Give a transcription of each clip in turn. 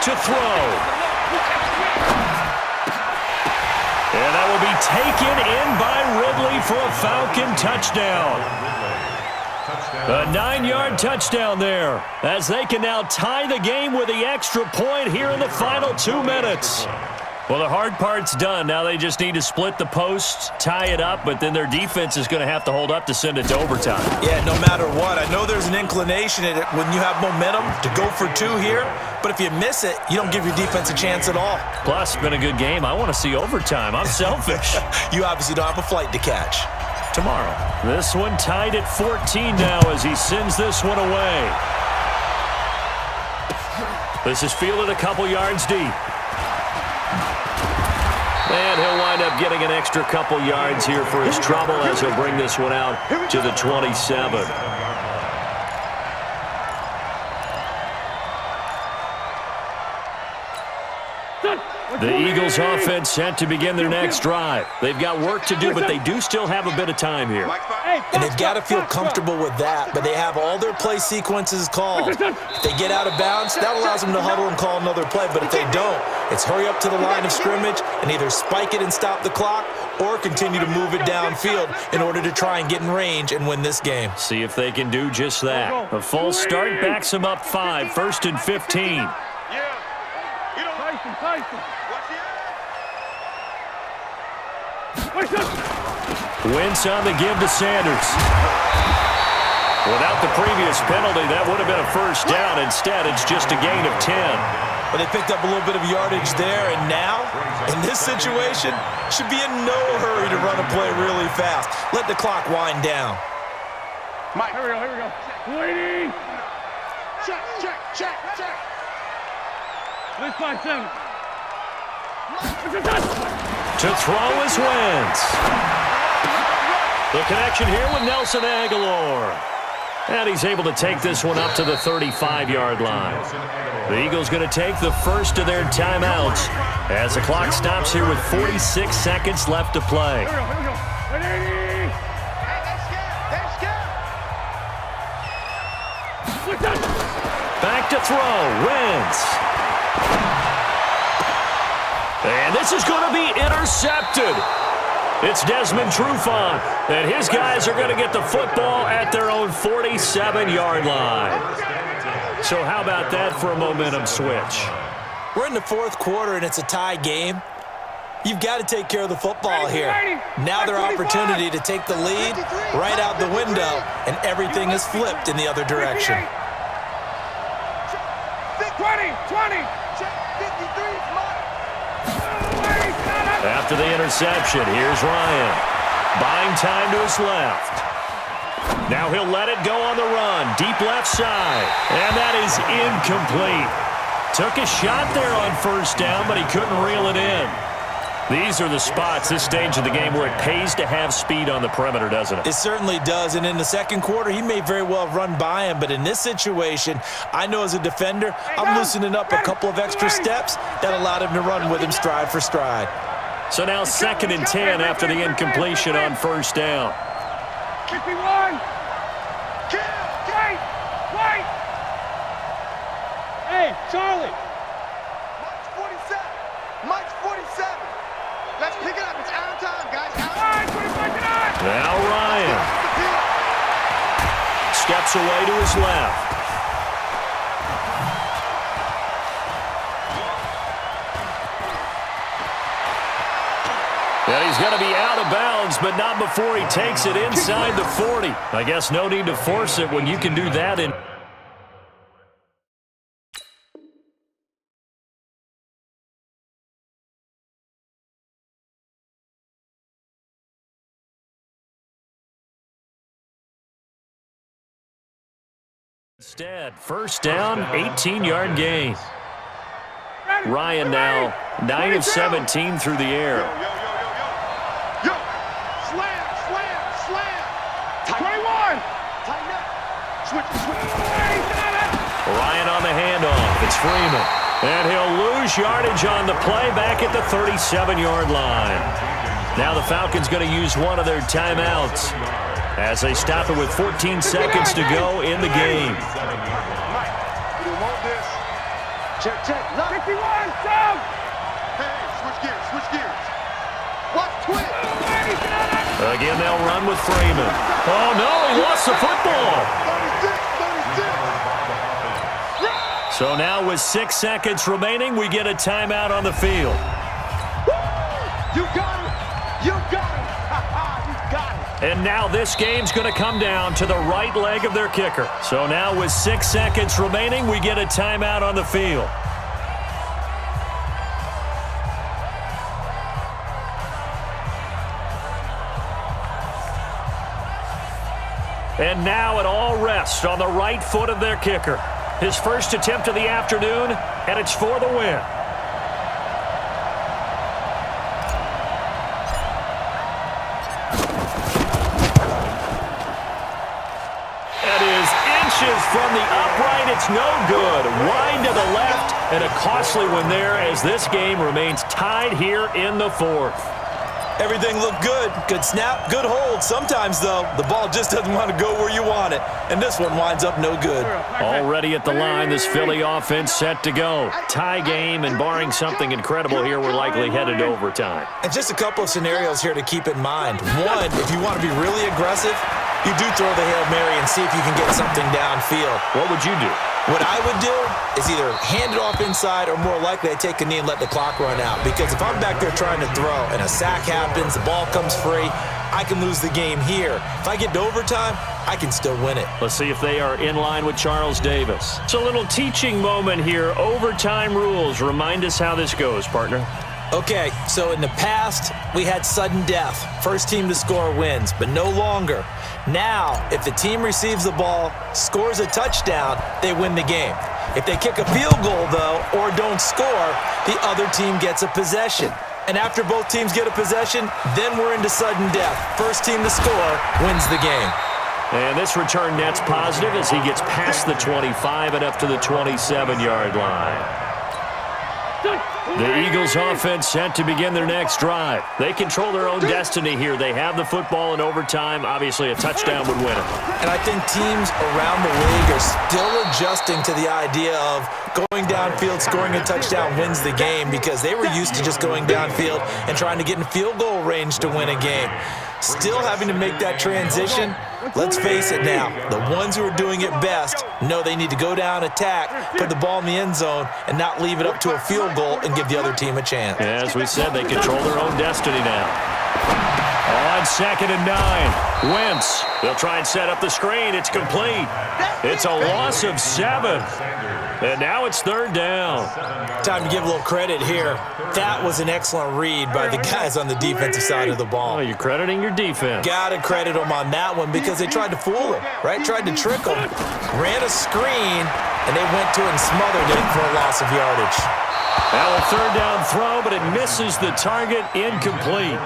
to throw. And that will be taken in by Ridley for a Falcon touchdown. A 9-yard touchdown there, as they can now tie the game with the extra point here in the final 2 minutes. Well, the hard part's done. Now they just need to split the posts, tie it up, but then their defense is going to have to hold up to send it to overtime. Yeah, no matter what. I know there's an inclination in it when you have momentum to go for 2 here, but if you miss it, you don't give your defense a chance at all. Plus, it's been a good game. I want to see overtime. I'm selfish. You obviously don't have a flight to catch. Tomorrow. This one tied at 14 now as he sends this one away. This is fielded a couple yards deep. And he'll wind up getting an extra couple yards here for his trouble as he'll bring this one out to the 27. The Eagles offense set to begin their next drive. They've got work to do, but they do still have a bit of time here. And they've got to feel comfortable with that, but they have all their play sequences called. If they get out of bounds, that allows them to huddle and call another play, but if they don't, it's hurry up to the line of scrimmage and either spike it and stop the clock or continue to move it downfield in order to try and get in range and win this game. See if they can do just that. A false start backs them up 5, 1st and 15. Wentz on the give to Sanders. Without the previous penalty, that would have been a first down. Instead, it's just a gain of 10. But they picked up a little bit of yardage there, and now, in this situation, should be in no hurry to run a play really fast. Let the clock wind down. Mike, here we go. Waiting. Check. Let's find 7. To throw is Wentz. The connection here with Nelson Aguilar. And he's able to take this one up to the 35-yard line. The Eagles going to take the first of their timeouts as the clock stops here with 46 seconds left to play. Here we go. Back to throw. Wentz. And this is going to be intercepted. It's Desmond Trufant, and his guys are going to get the football at their own 47-yard line. So how about that for a momentum switch? We're in the 4th quarter, and it's a tie game. You've got to take care of the football here. Now their opportunity to take the lead right out the window, and everything is flipped in the other direction. 20. After the interception, here's Ryan. Buying time to his left. Now he'll let it go on the run. Deep left side. And that is incomplete. Took a shot there on first down, but he couldn't reel it in. These are the spots, this stage of the game, where it pays to have speed on the perimeter, doesn't it? It certainly does, and in the 2nd quarter, he may very well run by him, but in this situation, I know as a defender, I'm loosening up a couple of extra steps that allowed him to run with him stride for stride. So now 2nd and 10 after the incompletion on first down. 51. Wait. Hey, Charlie. Mike's 47. Let's pick it up. It's out of time, guys. Now Ryan steps away to his left. And he's going to be out of bounds, but not before he takes it inside the 40. I guess no need to force it when you can do that in. Instead, first down, 18-yard gain. Ryan now 9 of 17 through the air. Yo. Slam. 21. Tighten up. Switch. Ryan on the handoff. It's Freeman. And he'll lose yardage on the play back at the 37-yard line. Now the Falcons going to use one of their timeouts as they stop it with 14 seconds to go in the game. Check, check. Lock. 51, down. Hey, switch gears, switch gears. Watch twist. Again, they'll run with Freeman. Oh, no, he lost the football. 36, 36. So now with 6 seconds remaining, we get a timeout on the field. You got it. You got it. You got it. And now this game's going to come down to the right leg of their kicker. So now with 6 seconds remaining, we get a timeout on the field. And now it all rests on the right foot of their kicker. His first attempt of the afternoon, and it's for the win. That is inches from the upright. It's no good. Wide to the left, and a costly one there as this game remains tied here in the fourth. Everything looked good. Good snap, good hold. Sometimes, though, the ball just doesn't want to go where you want it. And this one winds up no good. Already at the line, this Philly offense set to go. Tie game, and barring something incredible here, we're likely headed to overtime. And just a couple of scenarios here to keep in mind. One, if you want to be really aggressive, you do throw the Hail Mary and see if you can get something downfield. What would you do? What I would do is either hand it off inside or more likely I take a knee and let the clock run out. Because if I'm back there trying to throw and a sack happens, the ball comes free, I can lose the game here. If I get to overtime, I can still win it. Let's see if they are in line with Charles Davis. It's a little teaching moment here. Overtime rules. Remind us how this goes, partner. Okay, so in the past, we had sudden death. First team to score wins, but no longer. Now, if the team receives the ball, scores a touchdown, they win the game. If they kick a field goal, though, or don't score, the other team gets a possession. And after both teams get a possession, then we're into sudden death. First team to score wins the game. And this return net's positive as he gets past the 25 and up to the 27-yard line. The Eagles offense set to begin their next drive. They control their own destiny here. They have the football in overtime. Obviously, a touchdown would win it. And I think teams around the league are still adjusting to the idea of going downfield, scoring a touchdown wins the game because they were used to just going downfield and trying to get in field goal range to win a game. Still having to make that transition. Let's face it now, the ones who are doing it best know they need to go down, attack, put the ball in the end zone, and not leave it up to a field goal and give the other team a chance. As we said, they control their own destiny now. On 2nd and 9, Wentz. They'll try and set up the screen. It's complete. It's a loss of 7. And now it's 3rd down. Time to give a little credit here. That was an excellent read by the guys on the defensive side of the ball. Oh, you're crediting your defense. Got to credit them on that one because they tried to fool him, right? Tried to trick him. Ran a screen, and they went to it and smothered it for a loss of yardage. Now a 3rd down throw, but it misses the target. Incomplete.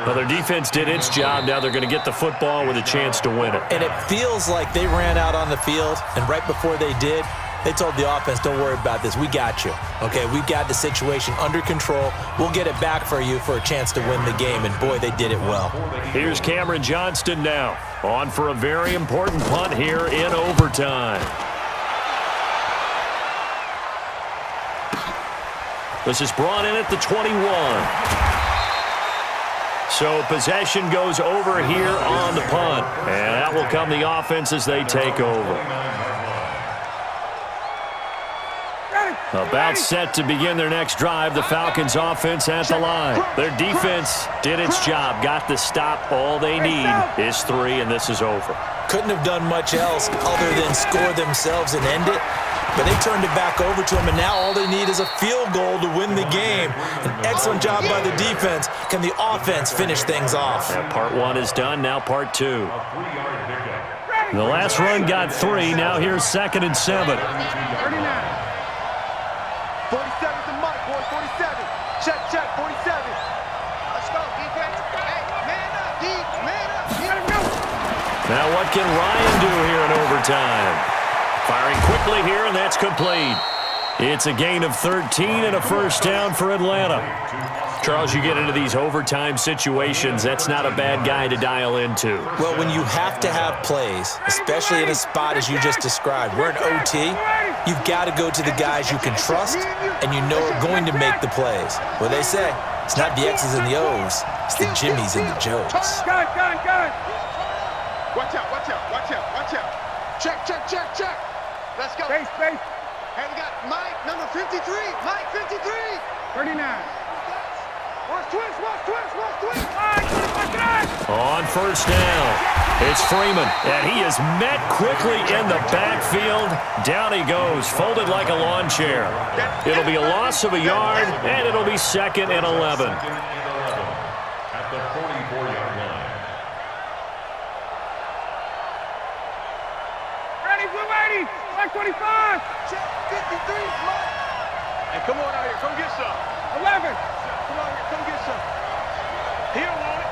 Well, their defense did its job. Now they're going to get the football with a chance to win it. And it feels like they ran out on the field, and right before they did, they told the offense, don't worry about this. We got you. Okay, we've got the situation under control. We'll get it back for you for a chance to win the game. And, boy, they did it well. Here's Cameron Johnston now. On for a very important punt here in overtime. This is brought in at the 21. So possession goes over here on the punt. And that will come the offense as they take over. About set to begin their next drive, the Falcons offense at the line. Their defense did its job, got the stop. All they need is 3, and this is over. Couldn't have done much else other than score themselves and end it. But they turned it back over to them, and now all they need is a field goal to win the game. An excellent job by the defense. Can the offense finish things off? Yeah, part 1 is done, now part 2. The last run got 3, now here's 2nd and 7. 47's the mark, boys. 47. Check, check. 47. Let's go, defense. Hey, man up, D. Man up. Now what can Ryan do here in overtime? Firing quickly here, and that's complete. It's a gain of 13 and a first down for Atlanta. Charles, you get into these overtime situations, that's not a bad guy to dial into. Well, when you have to have plays, especially in a spot as you just described, we're in OT, you've got to go to the guys you can trust and you know are going to make the plays. Well, they say, it's not the X's and the O's, it's the Jimmies and the Joes. Gun. Watch out, watch out, watch out, watch out. Check. Let's go. Space. Hey, we got Mike, number 53. Mike, 53. 39. Watch twist. On first down, it's Freeman, and he is met quickly in the backfield. Down he goes, folded like a lawn chair. It'll be a loss of a yard, and it'll be 2nd and 11. At the 44-yard line. Ready, blue 80. Black 25. Check 53, Mike. Hey, come on out here. Come get some. 11. Come on here. Come get some. He don't want it.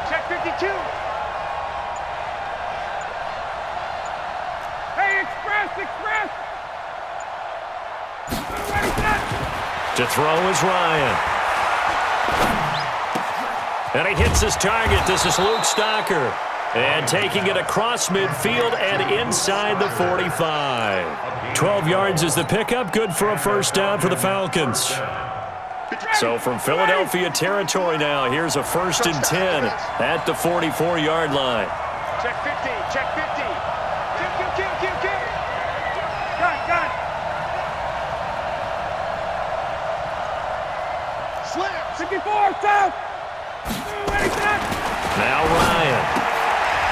Check 52. Hey, express. Ready, set. To throw is Ryan. And he hits his target. This is Luke Stocker. And taking it across midfield and inside the 45. 12 yards is the pickup. Good for a first down for the Falcons. So from Philadelphia territory now, here's a 1st and 10 at the 44-yard line. Check 50. Check 50. Kill. Gun. Slam. 54, south. Ready, set. Now Ryan.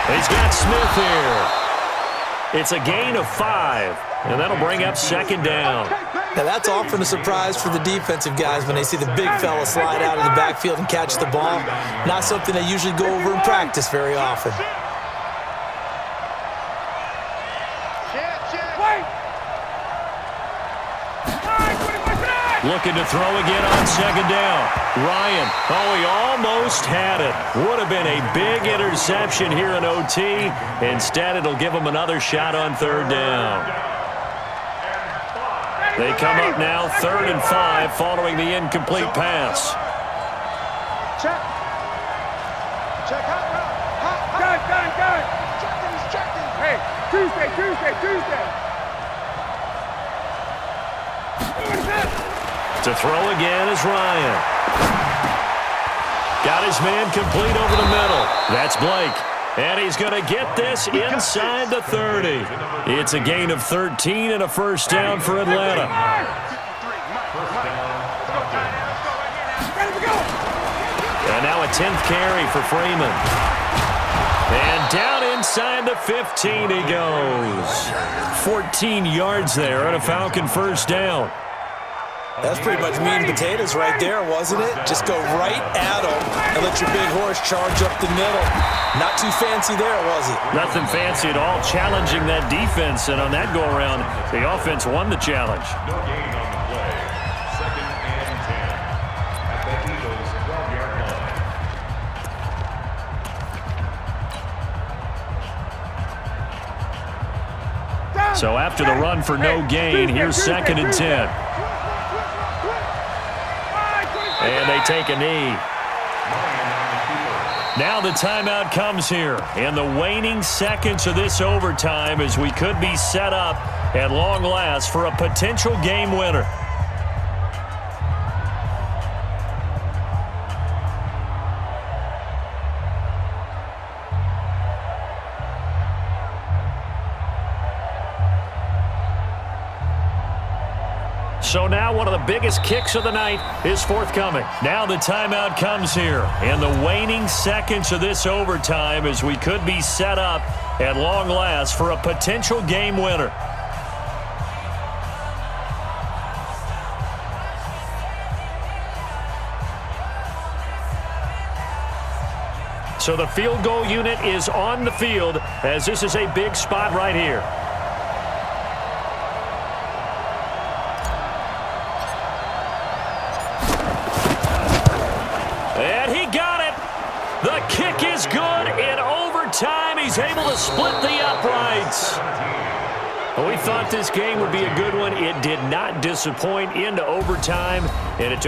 He's got Smith here. It's a gain of 5, and that'll bring up 2nd down. Now, that's often a surprise for the defensive guys when they see the big fella slide out of the backfield and catch the ball. Not something they usually go over in practice very often. Wait. Looking to throw again on 2nd down. Ryan, he almost had it. Would have been a big interception here in OT. Instead, it'll give him another shot on 3rd down. They come up now 3rd and 5 following the incomplete pass. Check. Gun. Checking. Hey, Tuesday. To throw again is Ryan. Got his man complete over the middle. That's Blake. And he's going to get this inside the 30. It's a gain of 13 and a first down for Atlanta. And now a 10th carry for Freeman. And down inside the 15 he goes. 14 yards there and a Falcon first down. That's pretty much meat and potatoes right there, wasn't it? Just go right at them and let your big horse charge up the middle. Not too fancy there, was it? Nothing fancy at all, challenging that defense, and on that go-around, the offense won the challenge. No gain on the play. 2nd and 10. At the Eagles' 12-yard line. So after the run for no gain, here's 2nd and 10. And they take a knee. Now the timeout comes here. In the waning seconds of this overtime as we could be set up at long last for a potential game winner. So now one of the biggest kicks of the night is forthcoming. Now the timeout comes here in the waning seconds of this overtime as we could be set up at long last for a potential game winner. So the field goal unit is on the field as this is a big spot right here. The kick is good in overtime. He's able to split the uprights. Well, we thought this game would be a good one. It did not disappoint into overtime, and it took